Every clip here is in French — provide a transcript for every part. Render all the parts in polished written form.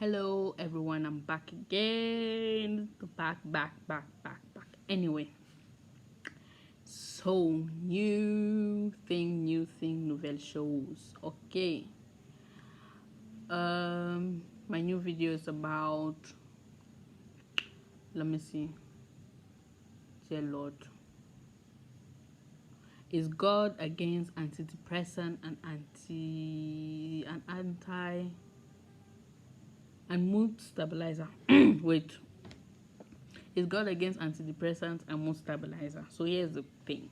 Hello everyone, I'm back again. Back. Anyway, so new thing, nouvelle chose. Okay. My new video is about, let me see. Dear Lord. Is God against antidepressant and anti and mood stabilizer? Wait. Is God against antidepressants and mood stabilizer? So here's the thing.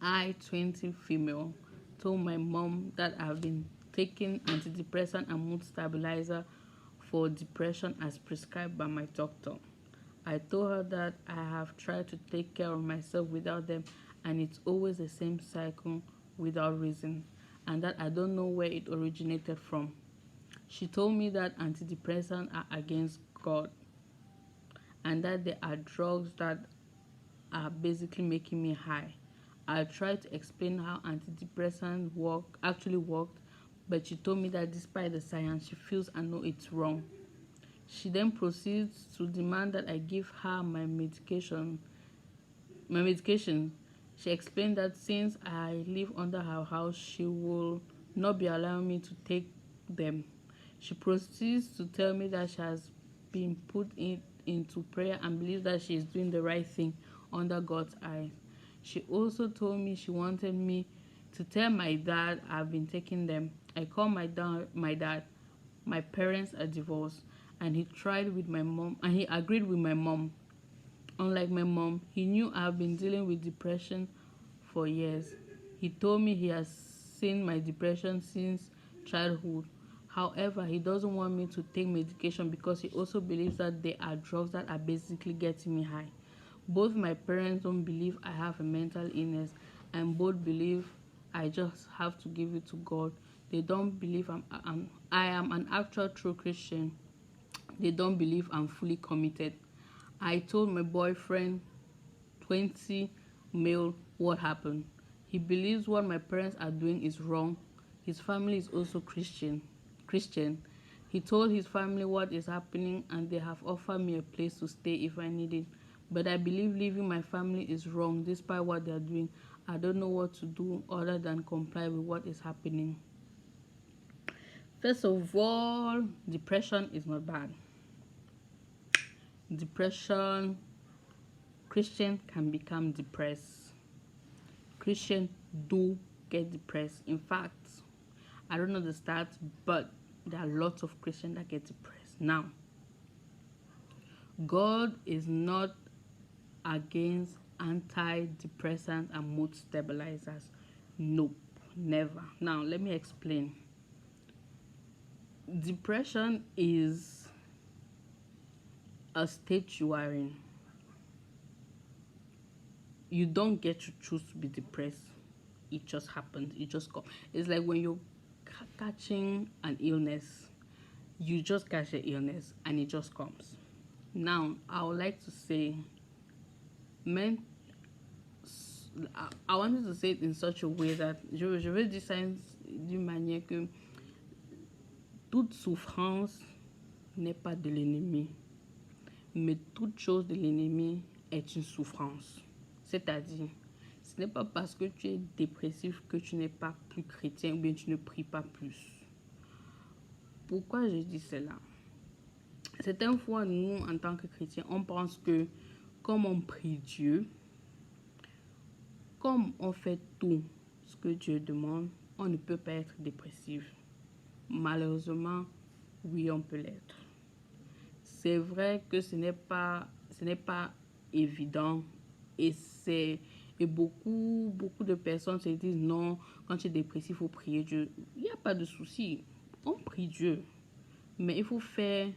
I, 20 female, told my mom that I've been taking antidepressant and mood stabilizer for depression as prescribed by my doctor. I told her that I have tried to take care of myself without them and it's always the same cycle without reason, and that I don't know where it originated from. She told me that antidepressants are against God and that they are drugs that are basically making me high. I tried to explain how antidepressants actually worked, but she told me that despite the science, she feels I know it's wrong. She then proceeds to demand that I give her my medication. She explained that since I live under her house, she will not be allowing me to take them. She proceeds to tell me that she has been into prayer and believes that she is doing the right thing under God's eye. She also told me she wanted me to tell my dad I've been taking them. I called my dad. My parents are divorced, and he tried with my mom, and he agreed with my mom. Unlike my mom, he knew I've been dealing with depression for years. He told me he has seen my depression since childhood. However, he doesn't want me to take medication because he also believes that they are drugs that are basically getting me high. Both my parents don't believe I have a mental illness, and both believe I just have to give it to God. They don't believe I am an actual true Christian. They don't believe I'm fully committed. I told my boyfriend, 20 male, what happened. He believes what my parents are doing is wrong. His family is also Christian. He told his family what is happening and they have offered me a place to stay if I need it. But I believe leaving my family is wrong despite what they are doing. I don't know what to do other than comply with what is happening. First of all, depression is not bad. Depression, Christian can become depressed. Christians do get depressed. In fact, I don't know the stats, but there are lots of Christians that get depressed. Now, God is not against antidepressants and mood stabilizers. Nope, never. Now, let me explain. Depression is a state you are in. You don't get to choose to be depressed. It just happens. It just comes. It's like when you're catching an illness. You just catch the illness and it just comes. Now, I would like to say, I wanted to say it in such a way that je veux dire ça d'une manière que toute souffrance n'est pas de l'ennemi, mais toute chose de l'ennemi est une souffrance. C'est-à-dire, ce n'est pas parce que tu es dépressif que tu n'es pas plus chrétien ou bien tu ne pries pas plus. Pourquoi je dis cela? Certaines fois, nous, en tant que chrétiens, on pense que comme on prie Dieu, comme on fait tout ce que Dieu demande, on ne peut pas être dépressif. Malheureusement, oui, on peut l'être. C'est vrai que ce n'est pas évident et beaucoup de personnes se disent non, quand tu es dépressif, il faut prier Dieu. Il n'y a pas de souci, on prie Dieu. Mais il faut faire,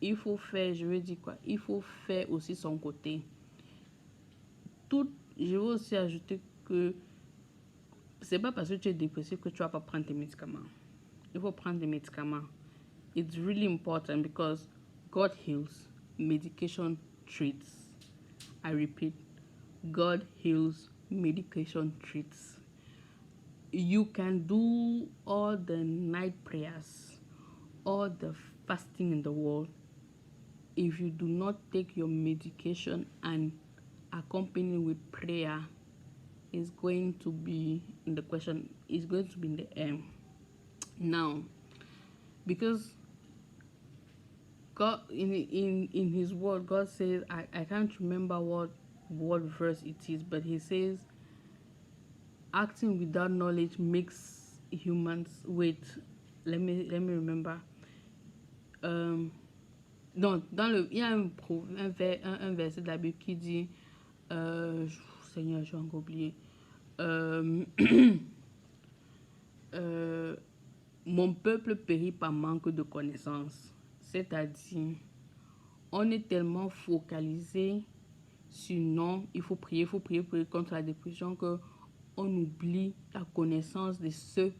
je veux dire quoi, il faut faire aussi son côté. Je veux aussi ajouter que c'est pas parce que tu es dépressif que tu vas pas prendre tes médicaments. Il faut prendre des médicaments. It's really important because God heals, medication treats. I repeat, God heals, medication treats. You can do all the night prayers, all the fasting in the world, if you do not take your medication and accompany with prayer, is going to be in the question, is going to be in the air. Now, because God in his word, God says, I can't remember what verse it is, but he says acting without knowledge makes humans wait. Let me remember. Non, il y a un verset de la Bible qui dit Seigneur, j'ai encore oublié. Mon peuple périt par manque de connaissances. C'est-à-dire, on est tellement focalisé sur non, il faut prier contre la dépression que on oublie la connaissance de ceux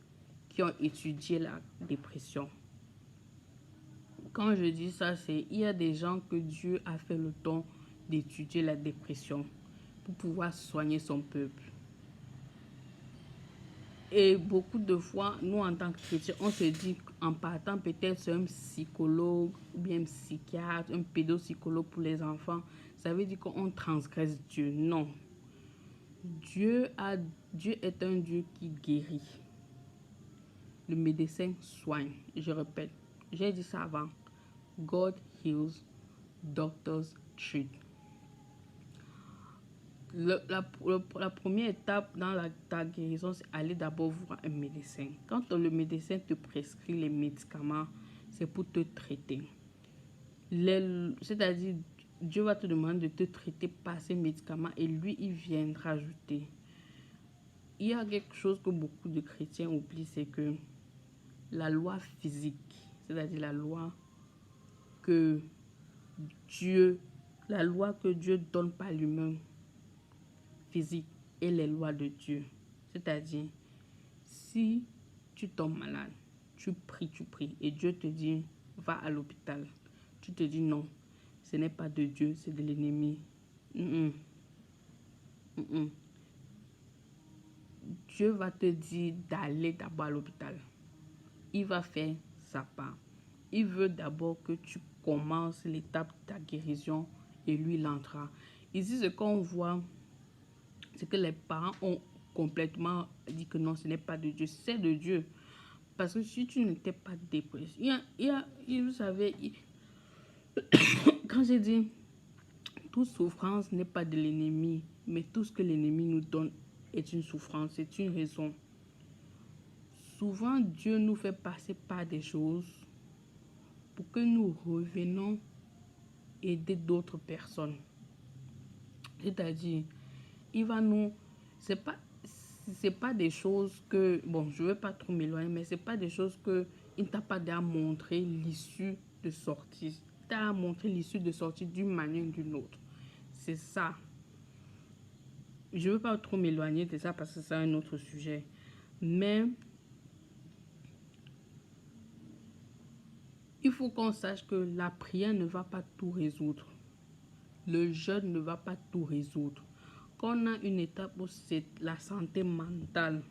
qui ont étudié la dépression. Quand je dis ça, c'est il y a des gens que Dieu a fait le don d'étudier la dépression pour pouvoir soigner son peuple. Et beaucoup de fois, nous en tant que chrétiens, on se dit en partant peut-être sur un psychologue ou bien un psychiatre, un pédopsychologue pour les enfants, ça veut dire qu'on transgresse Dieu. Non. Dieu est un Dieu qui guérit. Le médecin soigne. Je répète, j'ai dit ça avant. God heals, doctors treat. La première étape dans ta guérison, c'est aller d'abord voir un médecin. Quand le médecin te prescrit les médicaments, c'est pour te traiter. C'est-à-dire, Dieu va te demander de te traiter par ces médicaments et lui, il viendra ajouter. Il y a quelque chose que beaucoup de chrétiens oublient, c'est que la loi physique, c'est-à-dire la loi que Dieu donne par l'humain physique et les lois de Dieu. C'est-à-dire, si tu tombes malade, tu pries, et Dieu te dit, va à l'hôpital. Tu te dis non, ce n'est pas de Dieu, c'est de l'ennemi. Dieu va te dire d'aller d'abord à l'hôpital. Il va faire sa part. Il veut d'abord que tu commences l'étape de ta guérison et lui l'entrera. Ici, ce qu'on voit, c'est que les parents ont complètement dit que non, ce n'est pas de Dieu, c'est de Dieu. Parce que si tu n'étais pas dépressif, vous savez, quand j'ai dit toute souffrance n'est pas de l'ennemi, mais tout ce que l'ennemi nous donne est une souffrance, c'est une raison. Souvent, Dieu nous fait passer par des choses pour que nous revenions aider d'autres personnes. C'est-à-dire, il va nous... C'est pas des choses que... Bon, je ne veux pas trop m'éloigner, mais c'est pas des choses que il ne t'a pas déjà montré l'issue de sortie. Il t'a montré l'issue de sortie d'une manière ou d'une autre. C'est ça. Je ne veux pas trop m'éloigner de ça parce que c'est un autre sujet. Mais il faut qu'on sache que la prière ne va pas tout résoudre. Le jeûne ne va pas tout résoudre. Quand on a une étape où c'est la santé mentale,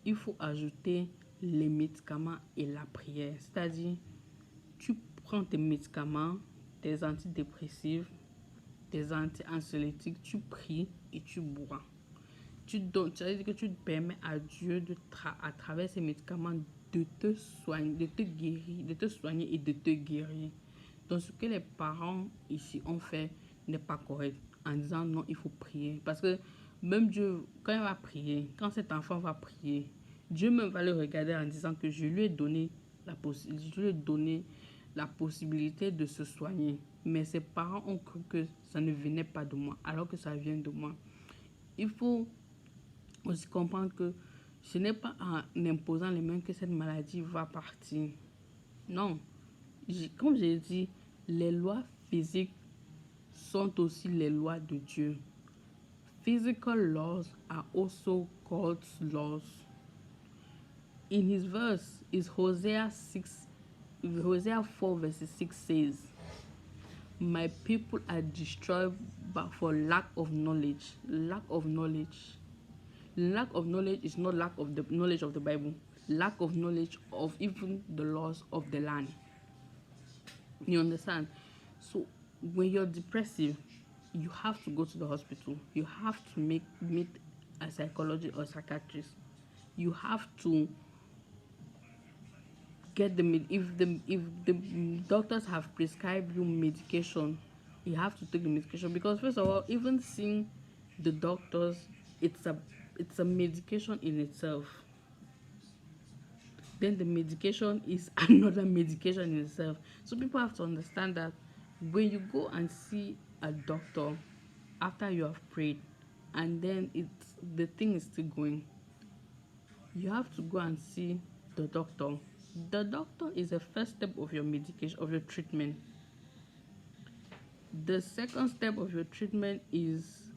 il faut ajouter les médicaments et la prière. C'est-à-dire, tu prends tes médicaments, tes antidépressifs, tes anti-anxiolytiques, tu pries et tu bois. C'est-à-dire que tu permets à Dieu à travers ces médicaments de te soigner, de te guérir, de te soigner et de te guérir. Donc ce que les parents ici ont fait n'est pas correct en disant non, il faut prier. Parce que même Dieu, quand il va prier, quand cet enfant va prier, Dieu même va le regarder en disant que je lui ai donné la possibilité de se soigner. Mais ses parents ont cru que ça ne venait pas de moi, alors que ça vient de moi. Il faut aussi comprendre que ce n'est pas en imposant les mains que cette maladie va partir. Non. Comme j'ai dit, les lois physiques sont aussi les lois de Dieu. Physical laws are also God's laws. In his verse is Hosea 4 verse 6 says, my people are destroyed for lack of knowledge. Lack of knowledge. Lack of knowledge is not lack of the knowledge of the Bible. lack of knowledge of even the laws of the land. You understand? So when you're depressive, you have to go to the hospital. You have to meet a psychologist or psychiatrist. You have to get if the doctors have prescribed you medication, you have to take the medication, because first of all, even seeing the doctors, it's a medication in itself. Then the medication is another medication in itself. So people have to understand that when you go and see a doctor after you have prayed, and then the thing is still going, you have to go and see the doctor. The doctor is the first step of your medication, of your treatment. The second step of your treatment is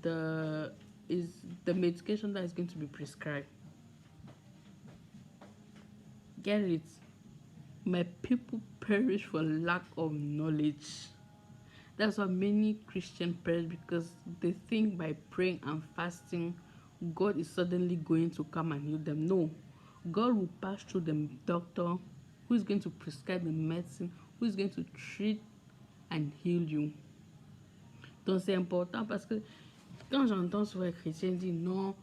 the medication that is going to be prescribed. Get it? My people perish for lack of knowledge. That's why many Christians perish, because they think by praying and fasting, God is suddenly going to come and heal them. No. God will pass through the doctor who is going to prescribe the medicine, who is going to treat and heal you. Donc c'est important, parce que quand j'entends souvent les chrétiens dire non,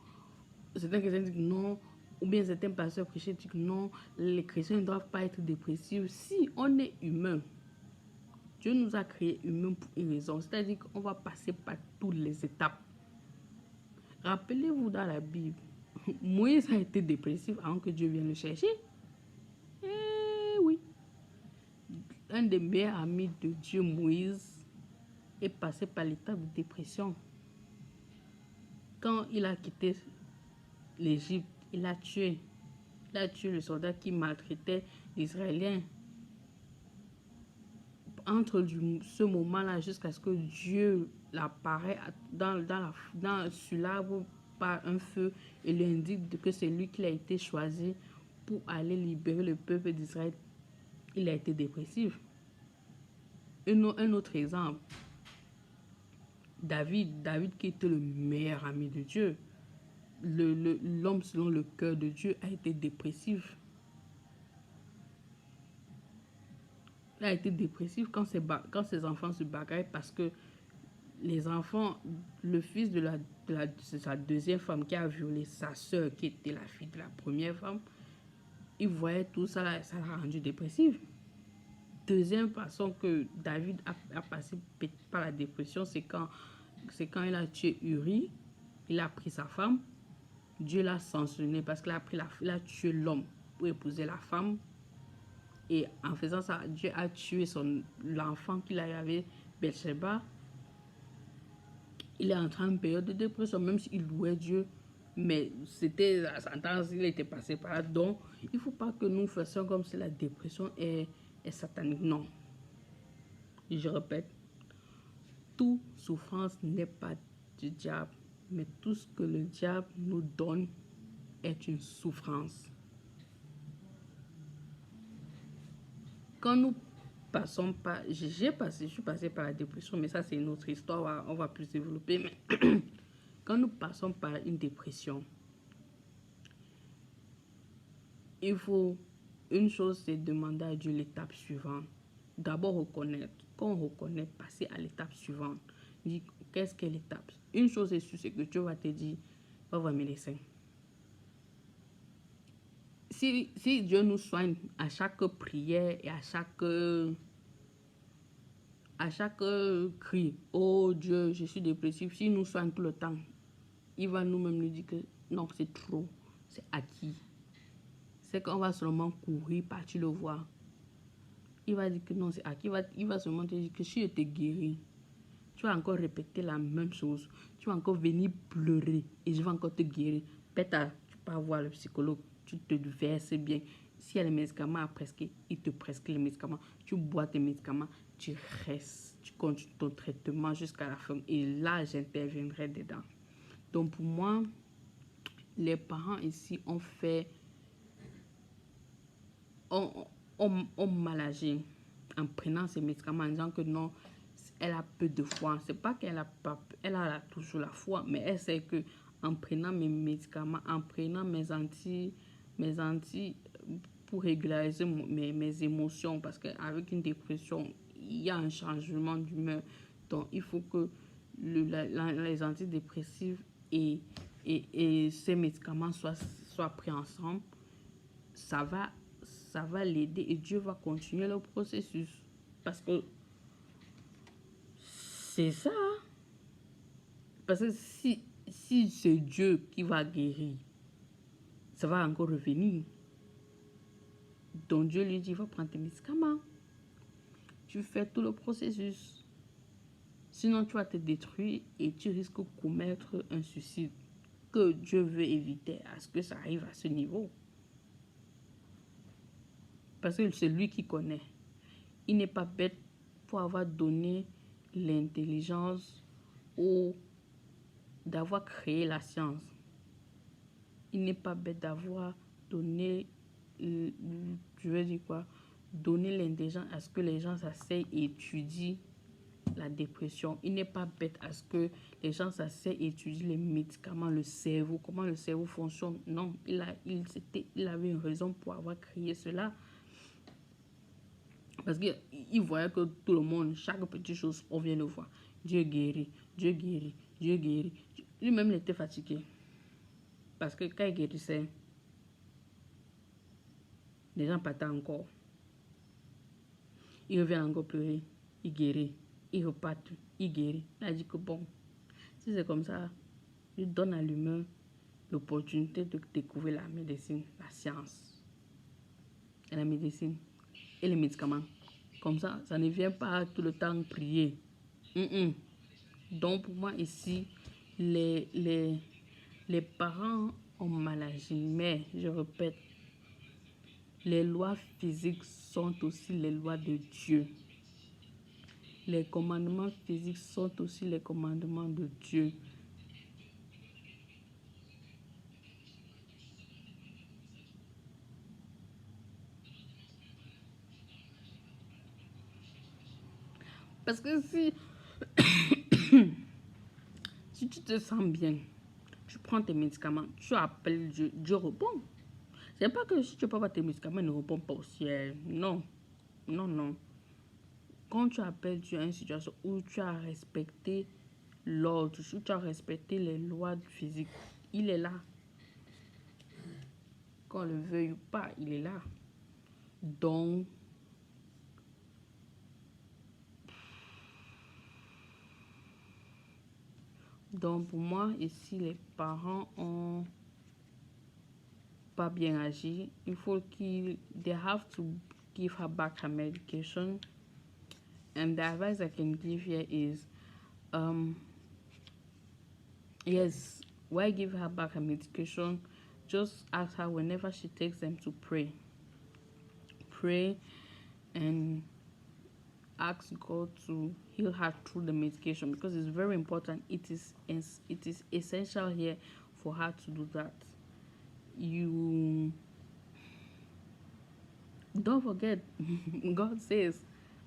certains chrétiens disent non, ou bien certains pasteurs chrétiens disent non, les chrétiens ne doivent pas être dépressifs. Si on est humain, Dieu nous a créés humains pour une raison, c'est-à-dire qu'on va passer par toutes les étapes. Rappelez-vous dans la Bible, Moïse a été dépressif avant que Dieu vienne le chercher. Eh oui. Un des meilleurs amis de Dieu, Moïse, est passé par l'étape de dépression. Quand il a quitté l'Égypte, il a tué le soldat qui maltraitait les Israéliens. Entre ce moment-là jusqu'à ce que Dieu l'apparaît sur l'arbre par un feu et lui indique que c'est lui qui a été choisi pour aller libérer le peuple d'Israël, il a été dépressif. Un autre exemple, David qui était le meilleur ami de Dieu, l'homme selon le cœur de Dieu, a été dépressif. Il a été dépressif quand ses enfants se bagarraient, parce que les enfants, le fils de sa deuxième femme qui a violé sa soeur, qui était la fille de la première femme, il voyait tout ça, ça l'a rendu dépressif. Deuxième façon que David a passé par la dépression, c'est quand il a tué Uri, il a pris sa femme, Dieu l'a sanctionné parce qu'il a tué l'homme pour épouser la femme. Et en faisant ça, Dieu a tué l'enfant qu'il avait, Bathsheba. Il est entré en période de dépression, même s'il louait Dieu. Mais c'était la sentence, il était passé par là. Donc, il ne faut pas que nous fassions comme si la dépression est satanique. Non. Je répète, toute souffrance n'est pas du diable. Mais tout ce que le diable nous donne est une souffrance. Quand nous passons par... Je suis passé par la dépression, mais ça c'est une autre histoire, on va plus développer. Mais quand nous passons par une dépression, il faut... Une chose, c'est demander à Dieu l'étape suivante. D'abord reconnaître. Quand on reconnaît, passer à l'étape suivante. Dire, qu'est-ce qu'est l'étape? Une chose est sûre, c'est que Dieu va te dire, va voir mes médecins. Si Dieu nous soigne à chaque prière et à chaque cri, oh Dieu, je suis dépressif, s'il nous soigne tout le temps, il va nous-mêmes nous dire que non, c'est trop, c'est acquis. C'est qu'on va seulement courir, partir le voir. Il va dire que non, c'est acquis. Il va seulement te dire que si je te guéris, tu vas encore répéter la même chose. Tu vas encore venir pleurer et je vais encore te guérir. Peut-être tu peux voir le psychologue. Tu te verses bien. S'il y a les médicaments à prescrire, il te prescrit les médicaments. Tu bois tes médicaments, tu restes, tu continues ton traitement jusqu'à la fin. Et là, j'interviendrai dedans. Donc pour moi, les parents ici ont mal agi en prenant ces médicaments, en disant que non, elle a peu de foi. C'est pas qu'elle a pas, elle a toujours la foi, mais elle sait que en prenant mes médicaments, en prenant mes mes anti pour régulariser mes émotions, parce qu'avec une dépression, il y a un changement d'humeur. Donc, il faut que les antidépressifs et ces médicaments soient pris ensemble. Ça va l'aider et Dieu va continuer le processus. Parce que c'est ça. Parce que si c'est Dieu qui va guérir, ça va encore revenir. Donc Dieu lui dit, va prendre tes médicaments. Tu fais tout le processus. Sinon, tu vas te détruire et tu risques de commettre un suicide que Dieu veut éviter à ce que ça arrive à ce niveau. Parce que c'est lui qui connaît. Il n'est pas bête pour avoir donné l'intelligence ou d'avoir créé la science. Il n'est pas bête d'avoir donné, donner l'intelligence à ce que les gens s'asseyent et étudient la dépression. Il n'est pas bête à ce que les gens s'asseyent et étudient les médicaments, le cerveau, comment le cerveau fonctionne. Non, il avait une raison pour avoir créé cela. Parce qu'il voyait que tout le monde, chaque petite chose, on vient le voir. Dieu guérit, Dieu guérit, Dieu guérit. Lui-même, il était fatigué. Parce que quand il guérissait, les gens partaient encore. Il revient encore pleurer, il guérit, il repart, il guérit. Il a dit que bon, si c'est comme ça, il donne à l'humain l'opportunité de découvrir la médecine, la science, et la médecine et les médicaments. Comme ça ne vient pas tout le temps prier. Donc pour moi ici, les parents ont mal agi. Mais je répète, les lois physiques sont aussi les lois de Dieu. Les commandements physiques sont aussi les commandements de Dieu. Parce que si tu te sens bien, tu prends tes médicaments, tu appelles Dieu, Dieu répond. C'est pas que si tu prends pas tes médicaments, il ne répond pas au ciel. Non, non, non. Quand tu appelles Dieu à une situation où tu as respecté l'ordre, où tu as respecté les lois physiques, il est là. Qu'on le veuille ou pas, il est là. Donc, pour moi, ici, les parents ont pas bien agi. Il faut they have to give her back her medication. And the advice I can give here is, yes, why give her back her medication? Just ask her whenever she takes them to pray. Pray and ask God to heal her through the medication, because it's very important. It is essential here for her to do that. You don't forget, God says,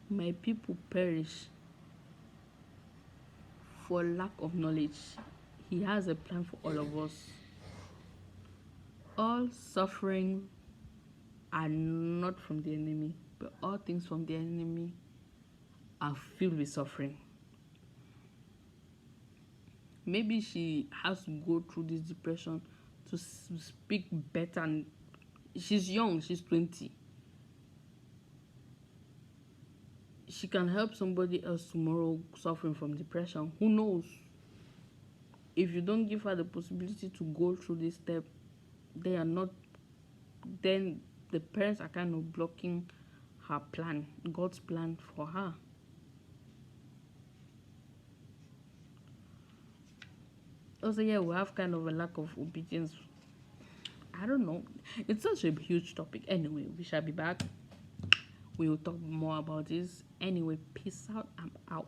my people perish for lack of knowledge. He has a plan for all of us. All suffering are not from the enemy, but all things from the enemy are filled with suffering. Maybe she has to go through this depression to speak better. And she's young, she's 20. She can help somebody else tomorrow suffering from depression. Who knows? If you don't give her the possibility to go through this step, then the parents are kind of blocking her plan, God's plan for her. Also, yeah, we have kind of a lack of obedience. I don't know. It's such a huge topic. Anyway, we shall be back. We will talk more about this. Anyway, peace out. I'm out.